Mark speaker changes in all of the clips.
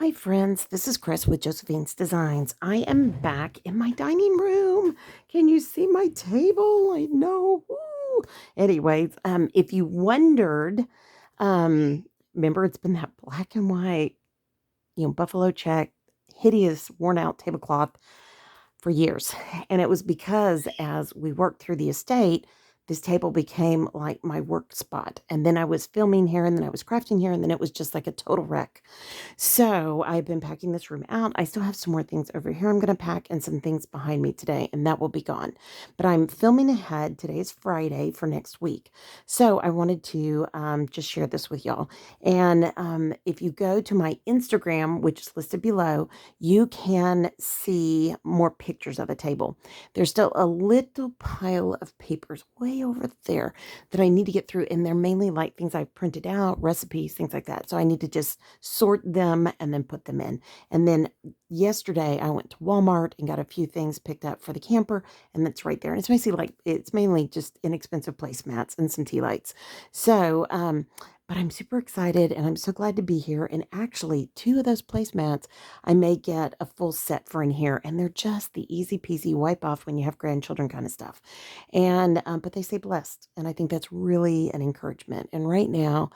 Speaker 1: Hi, friends. This is Chris with Josephine's Designs. I am back in my dining room. Can you see my table? I know. Woo. Anyways, if you wondered, um, remember it's been that black and white, buffalo check, hideous, worn out tablecloth for years. And it was because as we worked through the estate, this table became like my work spot. And then I was filming here, and then I was crafting here, and then it was just like a total wreck. So I've been packing this room out. I still have some more things over here I'm going to pack and some things behind me today, and that will be gone. But I'm filming ahead. Today is Friday for next week. So I wanted to just share this with y'all. And if you go to my Instagram, which is listed below, you can see more pictures of the table. There's still a little pile of papers way over there that I need to get through, and they're mainly like things I've printed out, recipes, things like that. So I need to just sort them and then put them in. And then yesterday I went to Walmart and got a few things picked up for the camper, and that's right there. And it's mainly just inexpensive placemats and some tea lights. So, but I'm super excited and I'm so glad to be here. And actually, two of those placemats I may get a full set for in here, and they're just the easy peasy wipe off when you have grandchildren kind of stuff. And but they say blessed, and I think that's really an encouragement. And right now,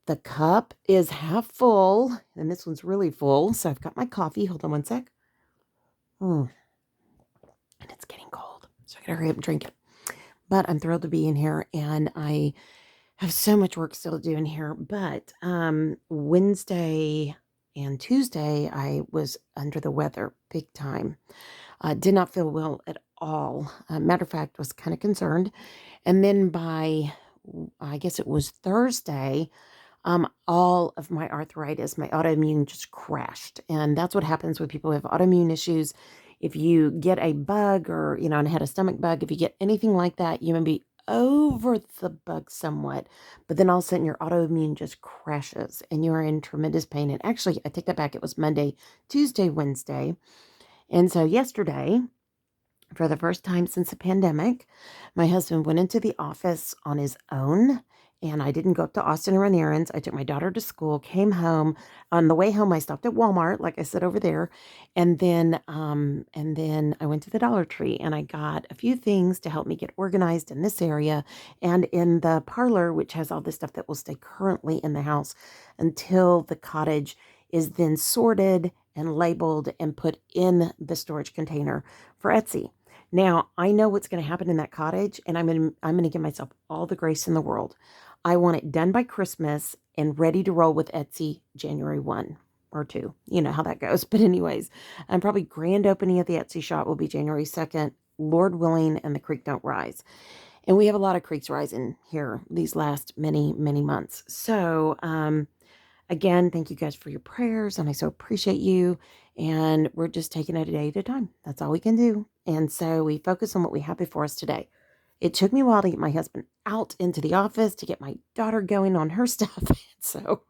Speaker 1: the cup is half full, and this one's really full. So I've got my coffee. Hold on one sec. And it's getting cold, so I gotta hurry up and drink it. But I'm thrilled to be in here, and I have so much work still to do in here. But Wednesday and Tuesday, I was under the weather big time. Did not feel well at all. Matter of fact, was kind of concerned. And then by, I guess it was Thursday, all of my arthritis, my autoimmune just crashed. And that's what happens with people who have autoimmune issues. If you get a bug or, and had a stomach bug, if you get anything like that, you may be over the bug somewhat, but then all of a sudden your autoimmune just crashes and you are in tremendous pain. And actually, I take that back. It was Monday, Tuesday, Wednesday. And so yesterday, for the first time since the pandemic, my husband went into the office on his own, and I didn't go up to Austin and run errands. I took my daughter to school, came home. On the way home, I stopped at Walmart, like I said over there, and then I went to the Dollar Tree and I got a few things to help me get organized in this area and in the parlor, which has all this stuff that will stay currently in the house until the cottage is then sorted and labeled and put in the storage container for Etsy. Now, I know what's going to happen in that cottage, and I'm going to give myself all the grace in the world. I want it done by Christmas and ready to roll with Etsy January 1 or 2. You know how that goes. But anyways, I'm probably grand opening at the Etsy shop will be January 2nd, Lord willing, and the creek don't rise. And we have a lot of creeks rising here these last many, many months. So, again, thank you guys for your prayers, and I so appreciate you. And we're just taking it a day at a time. That's all we can do. And so we focus on what we have before us today. It took me a while to get my husband out into the office, to get my daughter going on her stuff. So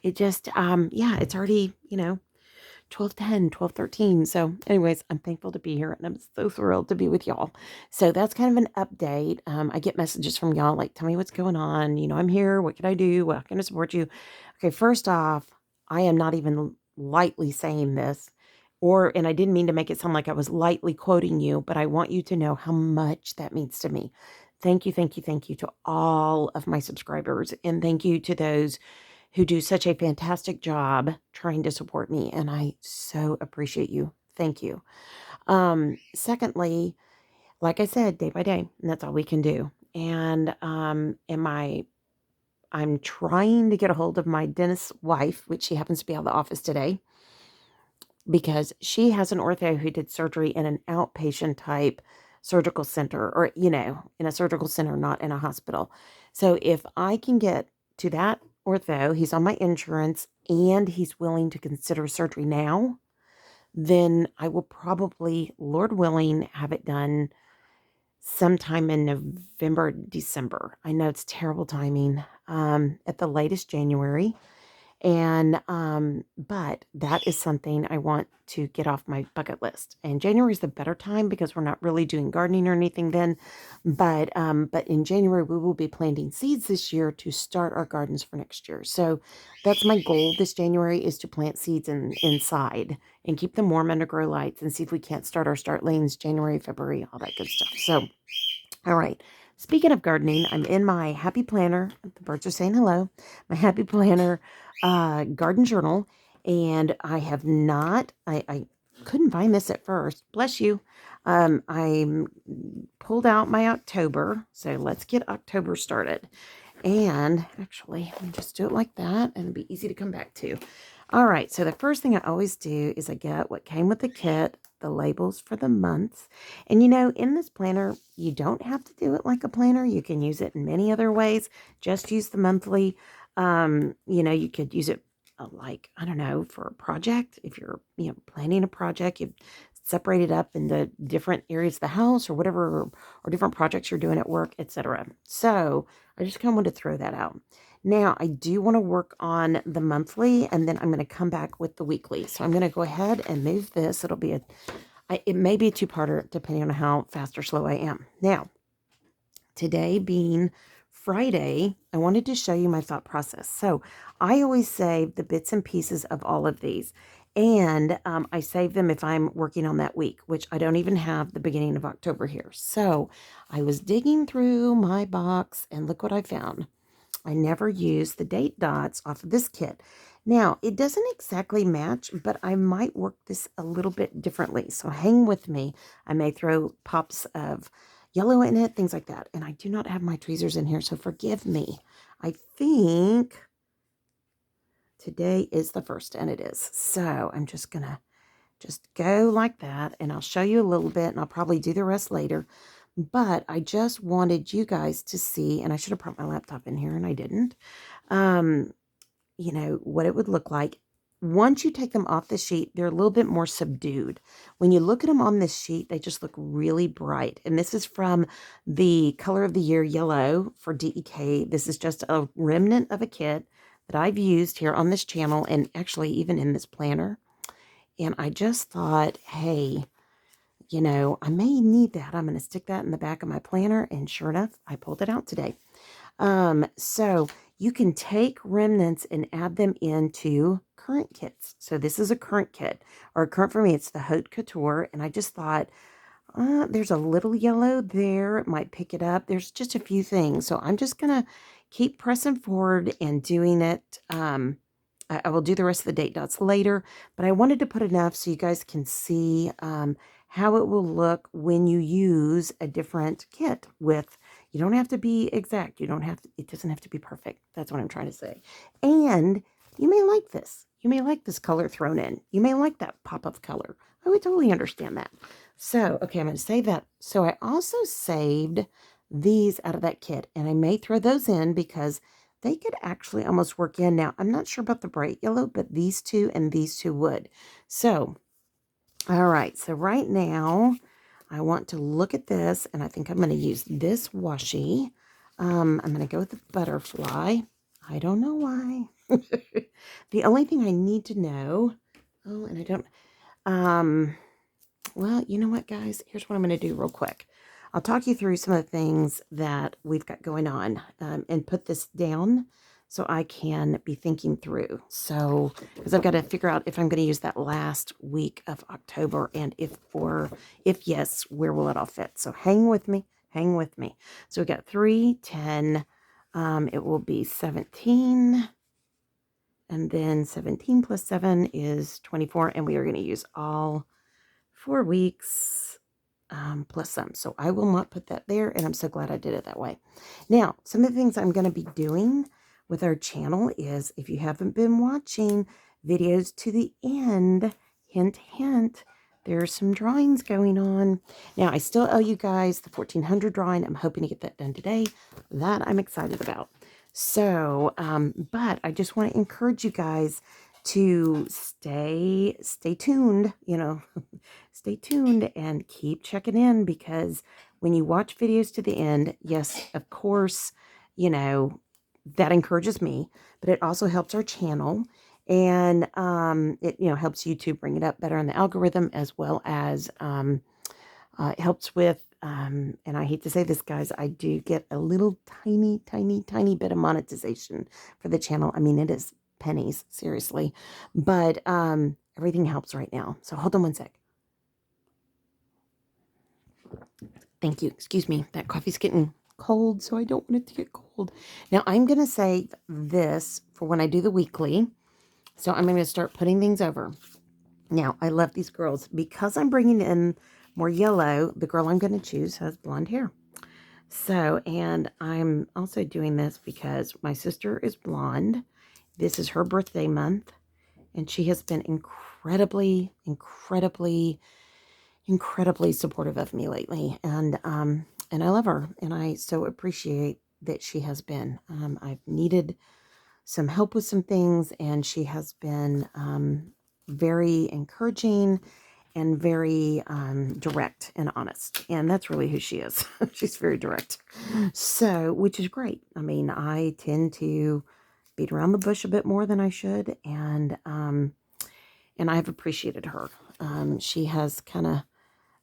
Speaker 1: it just, yeah, it's already, 12:10, 12:13. So anyways, I'm thankful to be here, and I'm so thrilled to be with y'all. So that's kind of an update. I get messages from y'all like, tell me what's going on. I'm here. What can I do? What can I support you? Okay, first off, I am not even lightly saying this, and I didn't mean to make it sound like I was lightly quoting you, but I want you to know how much that means to me. Thank you, thank you, thank you to all of my subscribers, and thank you to those who do such a fantastic job trying to support me. And I so appreciate you. Thank you. Secondly, like I said, day by day, and that's all we can do. And I'm trying to get a hold of my dentist's wife, which she happens to be out of the office today, because she has an ortho who did surgery in an outpatient type surgical center, or, in a surgical center, not in a hospital. So if I can get to that ortho, he's on my insurance, and he's willing to consider surgery now, then I will probably, Lord willing, have it done sometime in November, December. I know it's terrible timing, at the latest January. And, but that is something I want to get off my bucket list. And January is the better time because we're not really doing gardening or anything then. But in January, we will be planting seeds this year to start our gardens for next year. So that's my goal this January, is to plant seeds inside and keep them warm under grow lights and see if we can't start our start lanes January, February, all that good stuff. So, all right. Speaking of gardening, I'm in my Happy Planner. The birds are saying hello. My Happy Planner garden journal. And I have not, I couldn't find this at first. Bless you. I pulled out my October. So let's get October started. And actually, let me just do it like that and it'll be easy to come back to. All right, so the first thing I always do is I get what came with the kit, the labels for the months. And in this planner, you don't have to do it like a planner. You can use it in many other ways. Just use the monthly. You could use it like, I don't know, for a project. If you're, planning a project, you separate it up into different areas of the house or whatever, or different projects you're doing at work, etc. So I just kind of want to throw that out. Now, I do want to work on the monthly, and then I'm going to come back with the weekly. So I'm going to go ahead and move this. It'll be it may be a two-parter depending on how fast or slow I am. Now, today being Friday, I wanted to show you my thought process. So I always save the bits and pieces of all of these. And I save them if I'm working on that week, which I don't even have the beginning of October here. So I was digging through my box and look what I found. I never use the date dots off of this kit. Now, it doesn't exactly match, but I might work this a little bit differently. So hang with me. I may throw pops of yellow in it, things like that. And I do not have my tweezers in here, so forgive me. I think today is the first, and it is. So I'm just going to just go like that, and I'll show you a little bit, and I'll probably do the rest later. But I just wanted you guys to see, and I should have brought my laptop in here, and I didn't, what it would look like. Once you take them off the sheet, they're a little bit more subdued. When you look at them on this sheet, they just look really bright. And this is from the Color of the Year Yellow for DEK. This is just a remnant of a kit that I've used here on this channel, and actually even in this planner. And I just thought, hey, I may need that. I'm going to stick that in the back of my planner. And sure enough, I pulled it out today. So you can take remnants and add them into current kits. So this is a current kit, or current for me, it's the Haute Couture. And I just thought, there's a little yellow there. It might pick it up. There's just a few things. So I'm just going to keep pressing forward and doing it. I will do the rest of the date dots later, but I wanted to put enough so you guys can see how it will look when you use a different kit with, you don't have to be exact. It doesn't have to be perfect. That's what I'm trying to say. And you may like this. You may like this color thrown in. You may like that pop of color. I would totally understand that. So, okay, I'm going to save that. So I also saved these out of that kit, and I may throw those in because they could actually almost work in. Now, I'm not sure about the bright yellow, but these two and these two would. So, all right. So right now, I want to look at this, and I think I'm going to use this washi. I'm going to go with the butterfly. I don't know why. The only thing I need to know, and I don't, well, you know what, guys? Here's what I'm going to do real quick. I'll talk you through some of the things that we've got going on and put this down so I can be thinking through. So, because I've got to figure out if I'm going to use that last week of October, and if yes, where will it all fit? So hang with me. So we got 3, 10, it will be 17, and then 17 plus 7 is 24, and we are going to use all 4 weeks. Plus some. So I will not put that there, and I'm so glad I did it that way. Now, some of the things I'm going to be doing with our channel is, if you haven't been watching videos to the end, hint, hint, there's some drawings going on. Now, I still owe you guys the 1400 drawing. I'm hoping to get that done today. That I'm excited about. So, but I just want to encourage you guys to stay tuned, stay tuned and keep checking in, because when you watch videos to the end, yes, of course, that encourages me, but it also helps our channel. And it, helps YouTube bring it up better in the algorithm, as well as it helps with, and I hate to say this, guys, I do get a little tiny, tiny, tiny bit of monetization for the channel. I mean, it is pennies, seriously. But everything helps right now. So hold on one sec. Thank you. Excuse me. That coffee's getting cold, so I don't want it to get cold. Now, I'm going to save this for when I do the weekly. So I'm going to start putting things over. Now, I love these girls. Because I'm bringing in more yellow, the girl I'm going to choose has blonde hair. So, and I'm also doing this because my sister is blonde. This is her birthday month. And she has been incredibly, incredibly, incredibly supportive of me lately. And I love her. And I so appreciate that she has been. I've needed some help with some things, and she has been very encouraging and very direct and honest. And that's really who she is. She's very direct. So, which is great. I mean, I tend to beat around the bush a bit more than I should. And I've appreciated her. She has kind of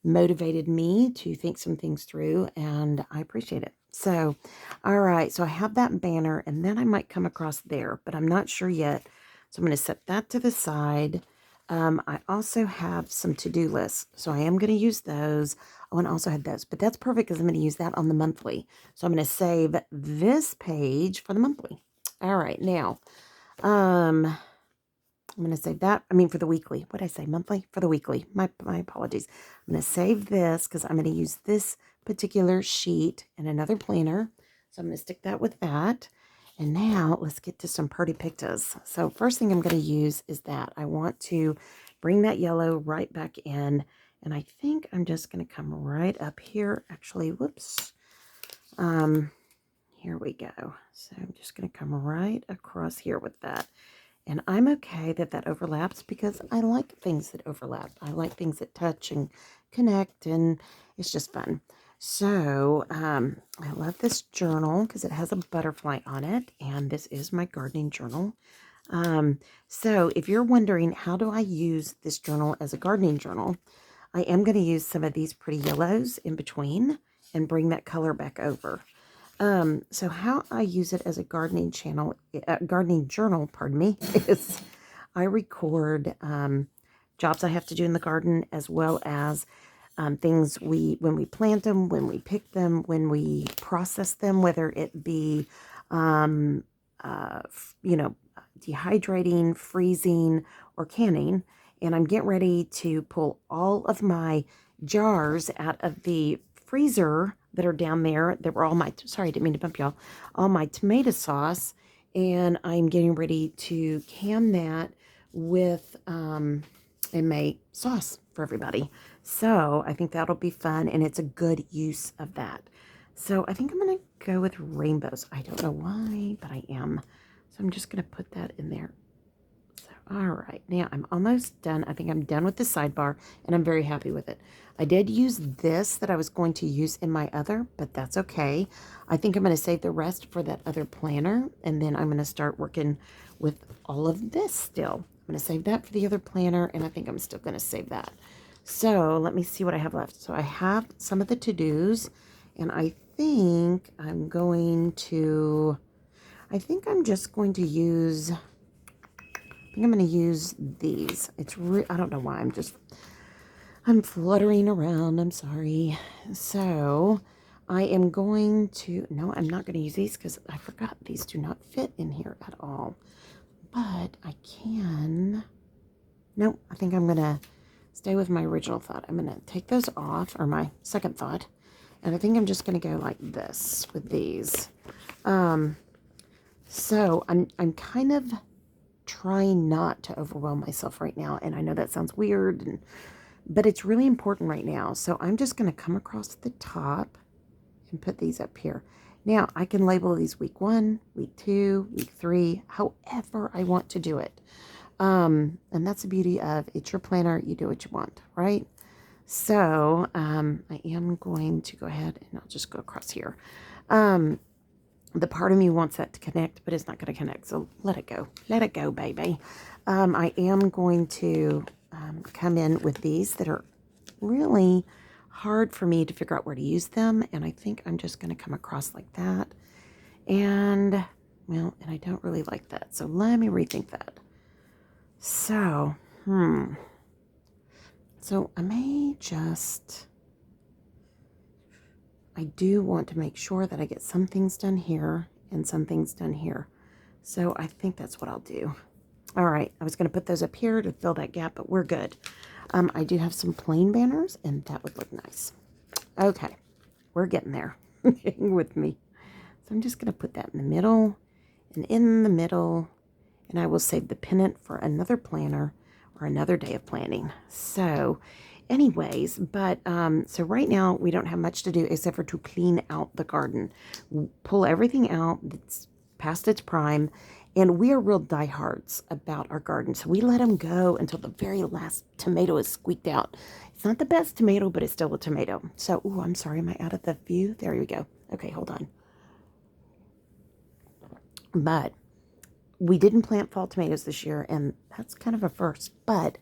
Speaker 1: motivated me to think some things through, and I appreciate it. So, all right, so I have that banner, and then I might come across there, but I'm not sure yet. So I'm going to set that to the side. I also have some to-do lists, so I am going to use those. Oh, and I also had those, but that's perfect because I'm going to use that on the monthly. So I'm going to save this page for the monthly. All right, now, I'm going to save that. I mean, for the weekly. What did I say? Monthly? For the weekly. My apologies. I'm going to save this because I'm going to use this particular sheet in another planner. So I'm going to stick that with that. And now let's get to some pretty pictures. So first thing I'm going to use is that. I want to bring that yellow right back in. And I think I'm just going to come right up here. Actually, whoops. Here we go. So I'm just going to come right across here with that. And I'm okay that that overlaps because I like things that overlap. I like things that touch and connect, and it's just fun. So I love this journal because it has a butterfly on it, and this is my gardening journal. So if you're wondering, how do I use this journal as a gardening journal, I am going to use some of these pretty yellows in between and bring that color back over. So how I use it as a gardening journal, pardon me, is I record jobs I have to do in the garden, as well as things when we plant them, when we pick them, when we process them, whether it be, dehydrating, freezing, or canning. And I'm getting ready to pull all of my jars out of the freezer that are down there that were all my, sorry, I didn't mean to bump y'all, all my tomato sauce. And I'm getting ready to can that with and make sauce for everybody. So I think that'll be fun, and it's a good use of that. So I think I'm going to go with rainbows. I don't know why, but I am. So I'm just going to put that in there. So, all right, now I'm almost done. I think I'm done with the sidebar, and I'm very happy with it. I did use this that I was going to use in my other, but that's okay. I think I'm going to save the rest for that other planner, and then I'm going to start working with all of this still. I'm going to save that for the other planner, and I think I'm still going to save that. So let me see what I have left. So I have some of the to-dos, and I think I'm just going to use, I think I'm going to use these. I don't know why, I'm fluttering around. I'm sorry. So I am going to, no, I'm not going to use these because I forgot these do not fit in here at all. But I can, no, I think I'm going to stay with my original thought. I'm going to take those off, or my second thought. And I think I'm just going to go like this with these. So I'm kind of trying not to overwhelm myself right now. And I know that sounds weird, but it's really important right now. So I'm just going to come across the top and put these up here. Now I can label these week 1, week 2, week 3, however I want to do it. And that's the beauty of it's your planner. You do what you want, right? So I am going to go ahead and I'll just go across here. the part of me wants that to connect, but it's not going to connect. So let it go. Let it go, baby. I am going to come in with these that are really hard for me to figure out where to use them. And I think I'm just going to come across like that. And, well, and I don't really like that. So let me rethink that. So, So I may just, I do want to make sure that I get some things done here and some things done here. So I think that's what I'll do. All right, I was going to put those up here to fill that gap, but we're good. I do have some plain banners, and that would look nice. Okay, we're getting there. Hang with me. So I'm just going to put that in the middle and in the middle, and I will save the pennant for another planner or another day of planning. So anyways, but so right now we don't have much to do except for to clean out the garden. Pull everything out that's past its prime. And we are real diehards about our garden. So we let them go until the very last tomato is squeaked out. It's not the best tomato, but it's still a tomato. So, ooh, I'm sorry. Am I out of the view? There we go. Okay, hold on. But we didn't plant fall tomatoes this year, and that's kind of a first. But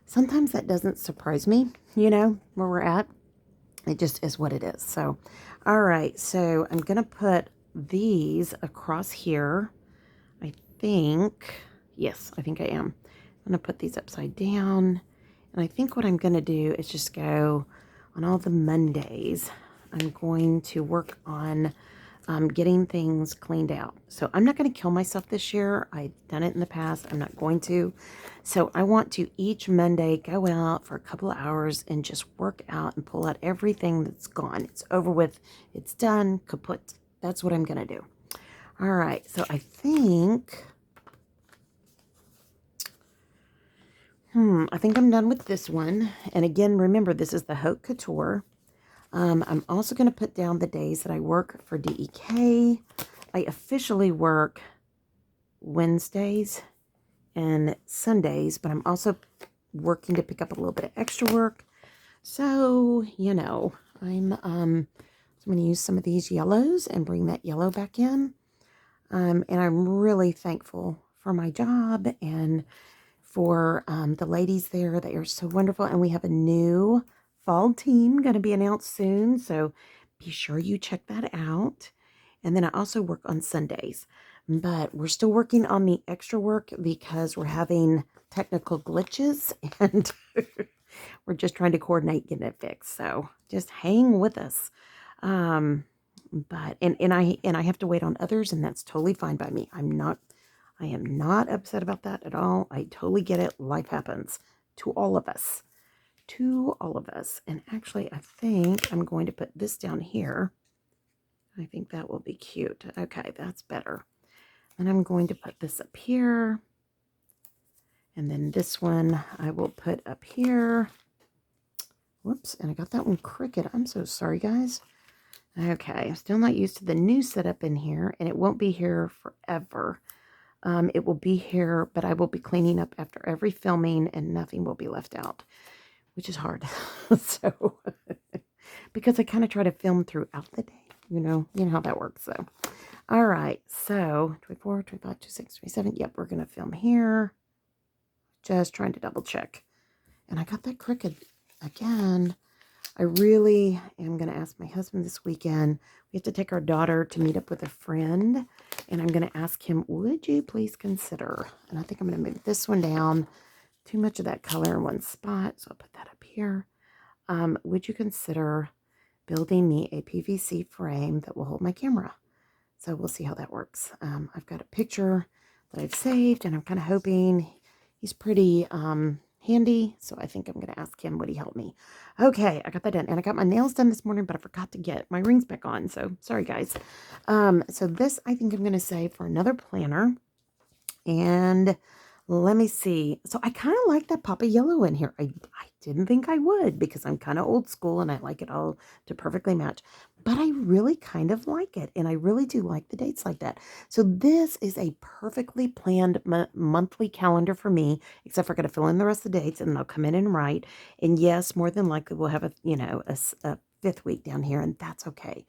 Speaker 1: sometimes that doesn't surprise me, you know, where we're at. It just is what it is. So, all right. So I'm going to put these across here. I think, yes, I think I am. I'm going to put these upside down. And I think what I'm going to do is just go on all the Mondays. I'm going to work on getting things cleaned out. So I'm not going to kill myself this year. I've done it in the past. I'm not going to. So I want to each Monday go out for a couple of hours and just work out and pull out everything that's gone. It's over with. It's done. Kaput. That's what I'm going to do. All right. So I think... I think I'm done with this one. And again, remember, this is the Haute Couture. I'm also going to put down the days that I work for DEK. I officially work Wednesdays and Sundays, but I'm also working to pick up a little bit of extra work. So, you know, I'm going to use some of these yellows and bring that yellow back in. And I'm really thankful for my job and for the ladies there. They are so wonderful. And we have a new fall team going to be announced soon. So be sure you check that out. And then I also work on Sundays. But we're still working on the extra work because we're having technical glitches. And we're just trying to coordinate getting it fixed. So just hang with us. But I have to wait on others, and that's totally fine by me. I am not upset about that at all. I totally get it. Life happens to all of us. To all of us. And actually, I think I'm going to put this down here. I think that will be cute. Okay, that's better. And I'm going to put this up here. And then this one I will put up here. Whoops, and I got that one crooked. I'm so sorry, guys. Okay, I'm still not used to the new setup in here, and it won't be here forever. It will be here, but I will be cleaning up after every filming, and nothing will be left out, which is hard. So, because I kind of try to film throughout the day, you know how that works. So, all right. So 24, 25, 26, 27. Yep, we're gonna film here. Just trying to double check, and I got that crooked again. I really am going to ask my husband this weekend. We have to take our daughter to meet up with a friend. And I'm going to ask him, would you please consider? And I think I'm going to move this one down. Too much of that color in one spot. So I'll put that up here. Would you consider building me a PVC frame that will hold my camera? So we'll see how that works. I've got a picture that I've saved. And I'm kind of hoping he's pretty... handy, so I think I'm going to ask him, would he help me? Okay, I got that done, and I got my nails done this morning, but I forgot to get my rings back on, so sorry, guys. So this I think I'm going to save for another planner, and let me see. So I kind of like that pop of yellow in here. I didn't think I would because I'm kind of old school, and I like it all to perfectly match, but I really kind of like it, and I really do like the dates like that. So this is a perfectly planned monthly calendar for me, except for I got to fill in the rest of the dates, and then I'll come in and write. And yes, more than likely we'll have a fifth week down here, and that's okay.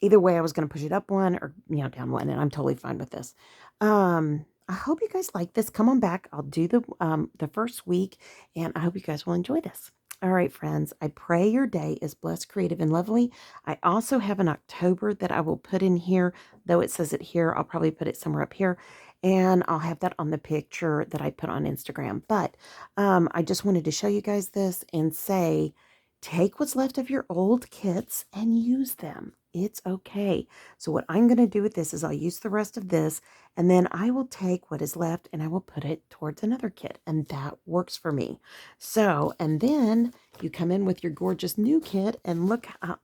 Speaker 1: either way, I was going to push it up one or, down one, and I'm totally fine with this. I hope you guys like this. Come on back. I'll do the first week, and I hope you guys will enjoy this. All right, friends, I pray your day is blessed, creative, and lovely. I also have an October that I will put in here, though it says it here. I'll probably put it somewhere up here, and I'll have that on the picture that I put on Instagram. But I just wanted to show you guys this and say, take what's left of your old kits and use them. It's okay. So what I'm going to do with this is I'll use the rest of this, and then I will take what is left and I will put it towards another kit, and that works for me. So, and then you come in with your gorgeous new kit, and look how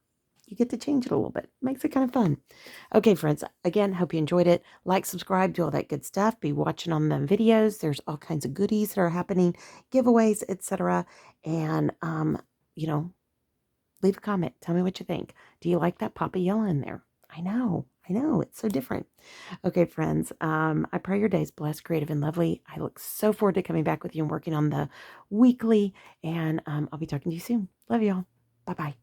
Speaker 1: you get to change it a little bit. Makes it kind of fun. Okay, friends, again, hope you enjoyed it. Like, subscribe, do all that good stuff. Be watching on the videos. There's all kinds of goodies that are happening, giveaways, etc. And, you know, leave a comment. Tell me what you think. Do you like that Papa yelling in there? I know. It's so different. Okay, friends, I pray your day's blessed, creative, and lovely. I look so forward to coming back with you and working on the weekly, and I'll be talking to you soon. Love y'all. Bye-bye.